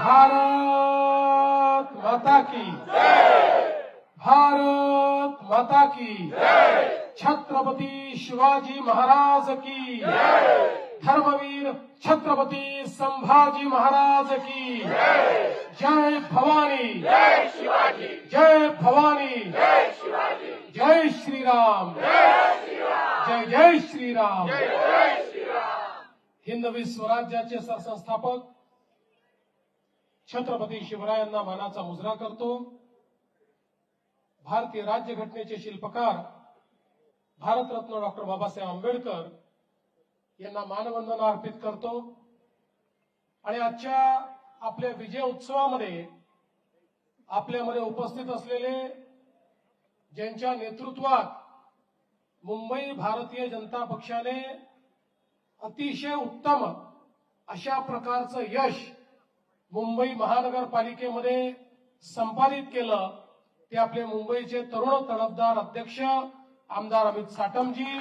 भारत माता की भारत माता की छत्रपती शिवाजी महाराज की धर्मवीर छत्रपती संभाजी महाराज की जय भवानी जय शिवाजी जय भवानी जय शिवाजी जय श्रीराम जय श्रीराम जय जय श्रीराम जय जय श्रीराम। हिंदवी स्वराज्याचे सरसंस्थापक छत्रपती शिवरायांना मानाचा मुजरा करतो। भारतीय राज्यघटनेचे शिल्पकार भारतरत्न डॉक्टर बाबासाहेब आंबेडकर यांना मानवंदना अर्पित करतो आणि आजच्या आपल्या विजय उत्सवामध्ये आपल्यामध्ये उपस्थित असलेले ज्यांच्या नेतृत्वात मुंबई भारतीय जनता पक्षाने अतिशय उत्तम अशा प्रकारचं यश मुंबई महानगरपालिकेमध्ये संपादित केलं ते आपले मुंबईचे तरुण तडफदार अध्यक्ष आमदार अमित साटमजी,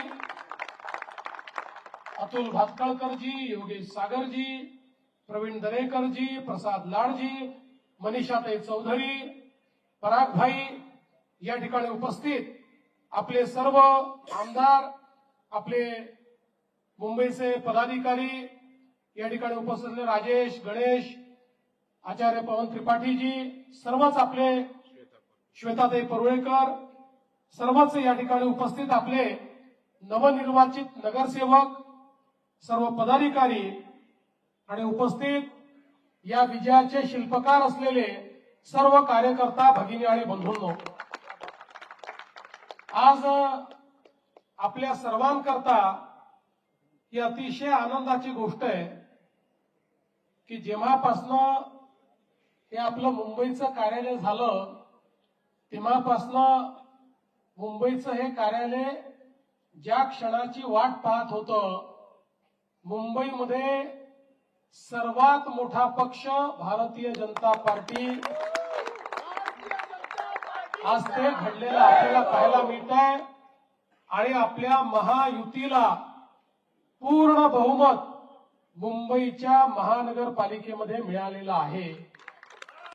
अतुल भातखळकरजी, योगेश सागरजी, प्रवीण दरेकरजी, प्रसाद लाडजी, मनीषाताई चौधरी, परागभाई या ठिकाणी उपस्थित आपले सर्व आमदार, आपले मुंबईचे पदाधिकारी या ठिकाणी उपस्थित असलेले राजेश, गणेश, आचार्य पवन त्रिपाठीजी, सर्वच आपले श्वेताताई परुळेकर, सर्वच या ठिकाणी उपस्थित आपले नवनिर्वाचित नगरसेवक, सर्व पदाधिकारी आणि उपस्थित या विजयाचे शिल्पकार असलेले सर्व कार्यकर्ता भगिनी आणि बंधूंनो, आज आपल्या सर्वांकरता ही अतिशय आनंदाची गोष्ट आहे की जेव्हापासनं हे आपलं मुंबईचं कार्यालय झालं तेव्हापासनं मुंबईचं हे कार्यालय ज्या क्षणाची वाट पाहत होतं, मुंबईमध्ये सर्वात मोठा पक्ष भारतीय जनता पार्टी आज ते घडलेलं आपल्याला पाहायला मिळत आहे आणि आपल्या महायुतीला पूर्ण बहुमत मुंबईच्या महानगरपालिकेमध्ये मिळालेलं आहे।